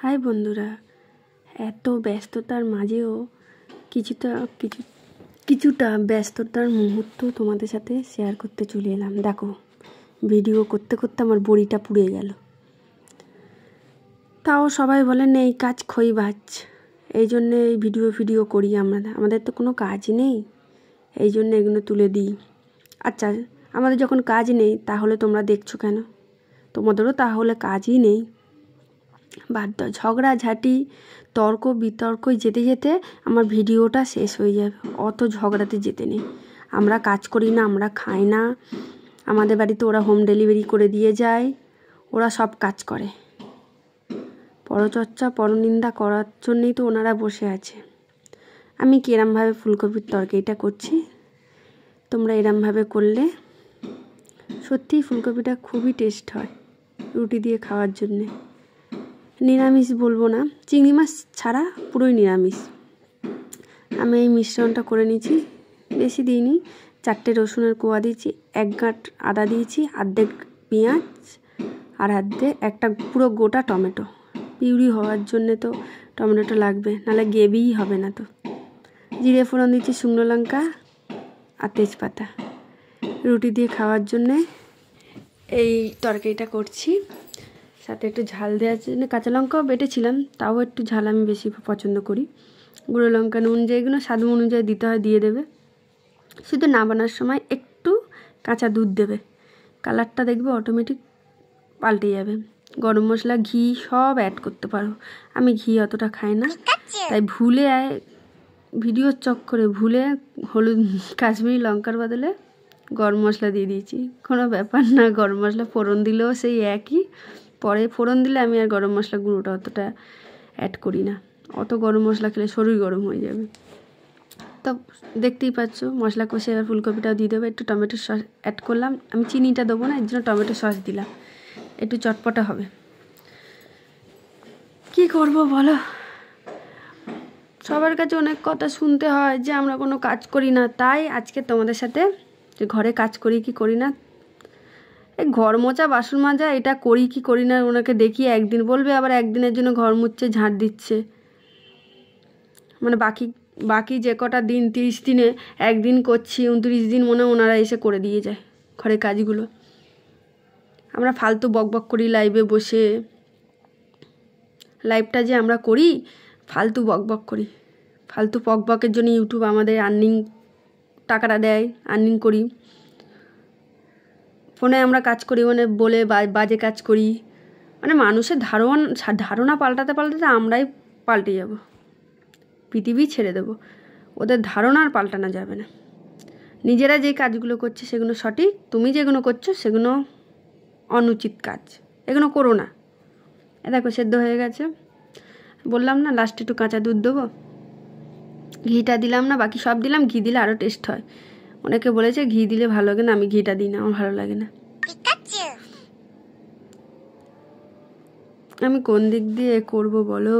High বন্ধুরা, এত ব্যস্ততার মাঝেও কিছুটা ব্যস্ততার মুহূর্ত তোমাদের সাথে শেয়ার করতে চলে এলাম। দেখো, ভিডিও করতে করতে আমার বড়িটা পুড়ে গেল। তাও সবাই বলেন এই কাজ খই ভাজ, এই জন্যে এই ভিডিও করি। আমাদের তো কোনো কাজ নেই, এই জন্য এগুলো তুলে দিই। আচ্ছা, আমাদের যখন কাজ নেই তাহলে তোমরা দেখছো কেন? তোমাদেরও তাহলে কাজই নেই। বাধ্য ঝগড়াঝাটি তর্ক বিতর্ক যেতে যেতে আমার ভিডিওটা শেষ হয়ে যাবে। অত ঝগড়াতে যেতে নেই। আমরা কাজ করি না, আমরা খাই না। আমাদের বাড়িতে ওরা হোম ডেলিভারি করে দিয়ে যায়, ওরা সব কাজ করে। পরচর্চা পরনিন্দা করার জন্যই তো ওনারা বসে আছে। আমি কি এরমভাবে ফুলকপির তরকারিটা করছি, তোমরা এরমভাবে করলে সত্যিই ফুলকপিটা খুবই টেস্ট হয় রুটি দিয়ে খাওয়ার জন্যে। নিরামিষ বলবো না, চিংড়ি মাছ ছাড়া পুরোই নিরামিষ। আমি এই মিশ্রণটা করে নিয়েছি, বেশি দিইনি। 4টে রসুনের কোয়া দিয়েছি, 1 গাঁট আদা দিয়েছি, অর্ধেক পেঁয়াজ আর একটা পুরো গোটা টমেটো। পিউরি হওয়ার জন্যে তো টমেটোটা লাগবে, নাহলে গ্রেভিই হবে না। তো জিরে ফোড়ন দিচ্ছি, শুকনো লঙ্কা আর তেজপাতা। রুটি দিয়ে খাওয়ার জন্যে এই তরকারিটা করছি। সাথে একটু ঝাল দেওয়ার জন্য কাঁচা লঙ্কাও বেটেছিলাম, তাও একটু ঝাল আমি বেশি পছন্দ করি। গুঁড়ো লঙ্কা, নুন যেগুলো স্বাদ অনুযায়ী দিতে হয় দিয়ে দেবে। শুধু নামানোর সময় একটু কাঁচা দুধ দেবে, কালারটা দেখবে অটোমেটিক পাল্টে যাবে। গরম মশলা, ঘি সব অ্যাড করতে পারো। আমি ঘি অতটা খাই না, তাই ভুলে ভিডিওর চক্করে ভুলে হলুদ কাশ্মীরি লঙ্কার বদলে গরম মশলা দিয়ে দিয়েছি। কোনো ব্যাপার না, গরম মশলা ফোড়ন দিলেও সেই একই। পরে ফোড়ন দিলে আমি আর গরম মশলা গুঁড়োটা অতটা অ্যাড করি না। অত গরম মশলা খেলে শরীর গরম হয়ে যাবে। তো দেখতেই পাচ্ছ, মশলা কষে এবার ফুলকপিটাও দিয়ে দেবো। একটু টমেটো সস অ্যাড করলাম, আমি চিনিটা দেবো না, এর জন্য টমেটো সস দিলাম। একটু চটপটা হবে। কি করব বলো, সবার কাছে অনেক কথা শুনতে হয় যে আমরা কোনো কাজ করি না। তাই আজকে তোমাদের সাথে যে ঘরে কাজ করি কি করি না, এই ঘর মোছা বাসন মাজা এটা করি কি করি না ওনাকে দেখি একদিন বলবে, আবার একদিনের জন্য ঘর মুছছে ঝাঁট দিচ্ছে। মানে বাকি যে কটা দিন 30 দিনে একদিন করছি, 29 দিন মনে ওনারা এসে করে দিয়ে যায় ঘরের কাজগুলো। আমরা ফালতু বকবক করি লাইভে বসে। লাইভটা যে আমরা করি ফালতু বকবক করি, ফালতু বকবকের জন্য ইউটিউব আমাদের টাকাটা দেয়, আর্নিং করি। ফোনে আমরা কাজ করি মানে বলে বাজে কাজ করি, মানে মানুষের ধারণা পাল্টাতে আমরাই পাল্টে যাব, পৃথিবী ছেড়ে দেব। ওদের ধারণা আর পাল্টানো যাবে না। নিজেরা যে কাজগুলো করছে সেগুলো সঠিক, তুমি যেগুলো করছো সেগুলো অনুচিত কাজ, এগুলো করো না। দেখো সেদ্ধ হয়ে গেছে, বললাম না লাস্টে একটু কাঁচা দুধ দেবো। ঘিটা দিলাম না, বাকি সব দিলাম। ঘি দিলে আরও টেস্ট হয়। অনেকে বলেছে ঘি দিলে ভালো লাগে না, আমি ঘিটা দিই না, আমার ভালো লাগে না। আমি কোন দিক দিয়ে করব বলো?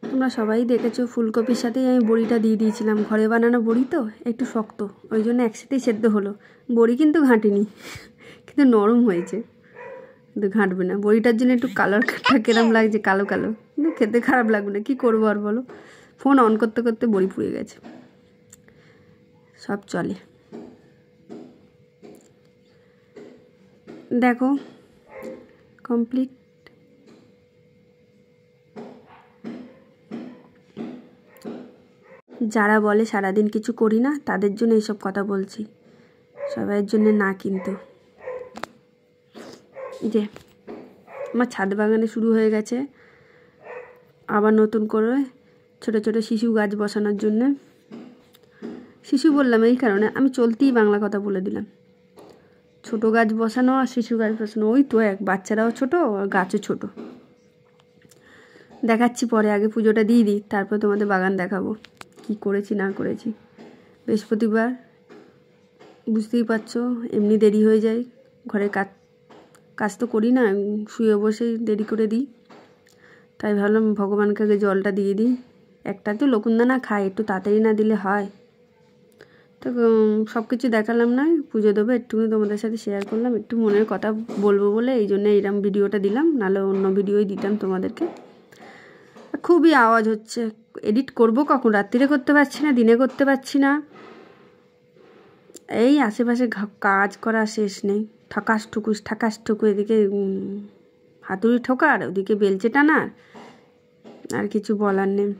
তোমরা সবাই দেখেছো ফুলকপির সাথেই আমি বড়িটা দিয়ে দিয়েছিলাম। ঘরে বানানো বড়ি তো একটু শক্ত, ওই জন্য একসাথেই সেদ্ধ হলো। বড়ি কিন্তু ঘাঁটিনি, কিন্তু নরম হয়েছে। কিন্তু ঘাঁটবে না, বড়িটার জন্য একটু কালারটা কেরম লাগছে, কালো কালো, কিন্তু খেতে খারাপ লাগবে না। কী করবো আর বলো, ফোন অন করতে করতে বড়ি পুড়ে গেছে। সব চলে। দেখো কমপ্লিট। যারা বলে সারাদিন কিছু করি না, তাদের জন্য এইসব কথা বলছি, সবাইয়ের জন্য না। কিন্তু যে আমার ছাদ বাগানে শুরু হয়ে গেছে আবার নতুন করে ছোট ছোট শিশু গাছ বসানোর জন্যে। শিশু বললাম এই কারণে, আমি চলতেই বাংলা কথা বলে দিলাম। ছোট গাছ বসানো আর শিশু গাছ বসানো ওই তো এক, বাচ্চারাও ছোট আর গাছও ছোট। দেখাচ্ছি পরে, আগে পুজোটা দিয়ে দিই, তারপর তোমাদের বাগান দেখাবো কি করেছি না করেছি। বৃহস্পতিবার বুঝতেই পারছো, এমনি দেরি হয়ে যায়। ঘরের কাজ তো করি না, শুয়ে বসেই দেরি করে দিই। তাই ভাবলাম ভগবানকে আগে জলটা দিয়ে দিই। একটা তো লকুনদানা খাই, একটু তাড়াতাড়ি না দিলে হয়। তো সব কিছু দেখালাম না, পুজো দেবো একটুখানি তোমাদের সাথে শেয়ার করলাম, একটু মনের কথা বলবো বলে এই জন্য এইরকম ভিডিওটা দিলাম, নাহলে অন্য ভিডিওই দিতাম তোমাদেরকে। খুবই আওয়াজ হচ্ছে। এডিট করব কখন? রাত্রিরে করতে পারছি না, দিনে করতে পারছি না। এই আশেপাশে কাজ করা শেষ নেই। ঠকাস ঠুকু, এদিকে হাতুড়ি ঠোকার, ওদিকে বেলচে টানার, আর কিছু বলার নেই।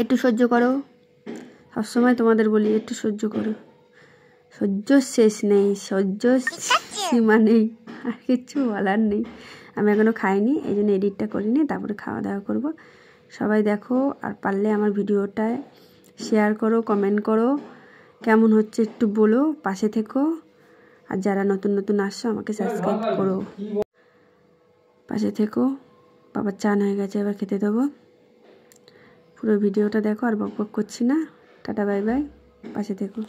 একটু সহ্য করো, সবসময় তোমাদের বলি একটু সহ্য করো। সহ্য শেষ নেই, সহ্য সীমা নেই, আর কিছু বলার নেই। আমি এখনও খাইনি, এই জন্য এডিটটা করিনি, তারপরে খাওয়া দাওয়া করব। সবাই দেখো, আর পারলে আমার ভিডিওটায় শেয়ার করো, কমেন্ট করো, কেমন হচ্ছে একটু বলো, পাশে থেকো। আর যারা নতুন নতুন আসছো আমাকে সাবস্ক্রাইব করো, পাশে থেকো। বাবার চান হয়ে গেছে, এবার খেতে দেবো। পুরো ভিডিওটা দেখো, আর বক বক করছি না। টাটা, বাই বাই, পাশে থেকো।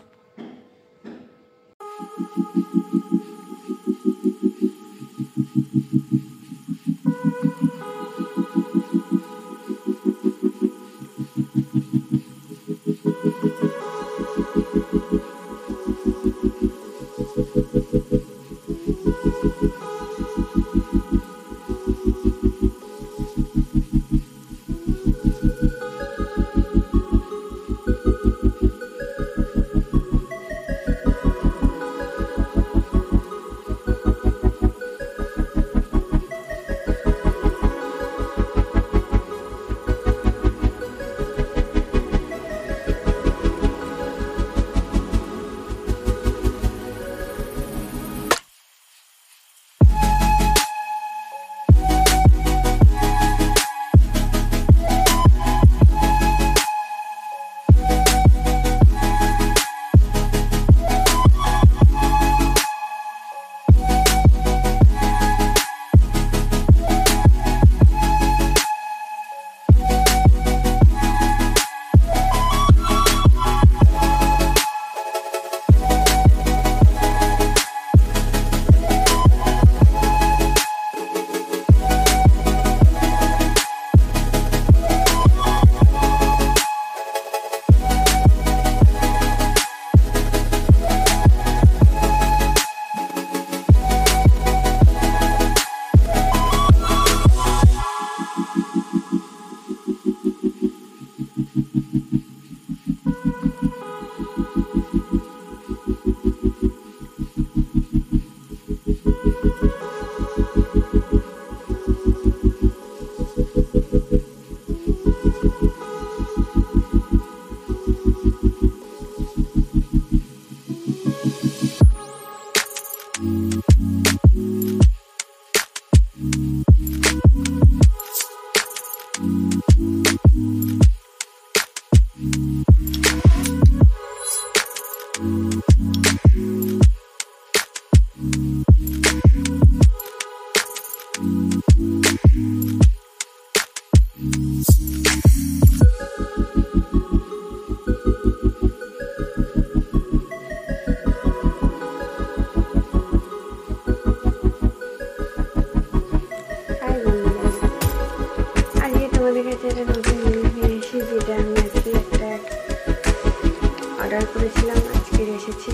অর্ডার করেছিলাম, আজকে এসেছে।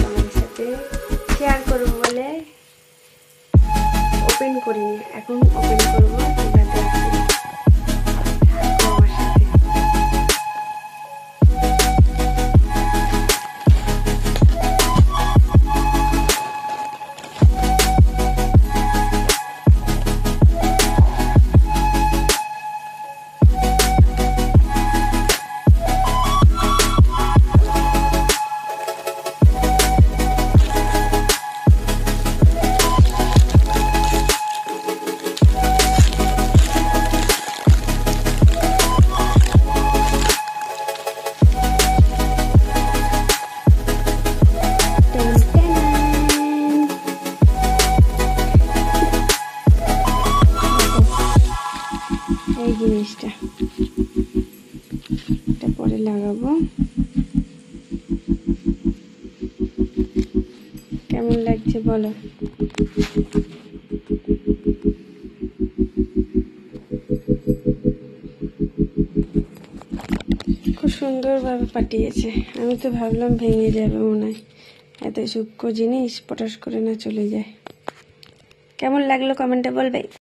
তোমাদের সাথে শেয়ার করবো বলে ওপেন করিনি, এখন ওপেন করবো। এই জিনিসটা এটা পরে লাগাবো। কেমন লাগছে বলো? খুব সুন্দরভাবে পাঠিয়েছে। আমি তো ভাবলাম ভেঙে যাবে মনে হয়, এত সূক্ষ্ম জিনিস পটাশ করে না চলে যায়। কেমন লাগলো কমেন্টে বলবে।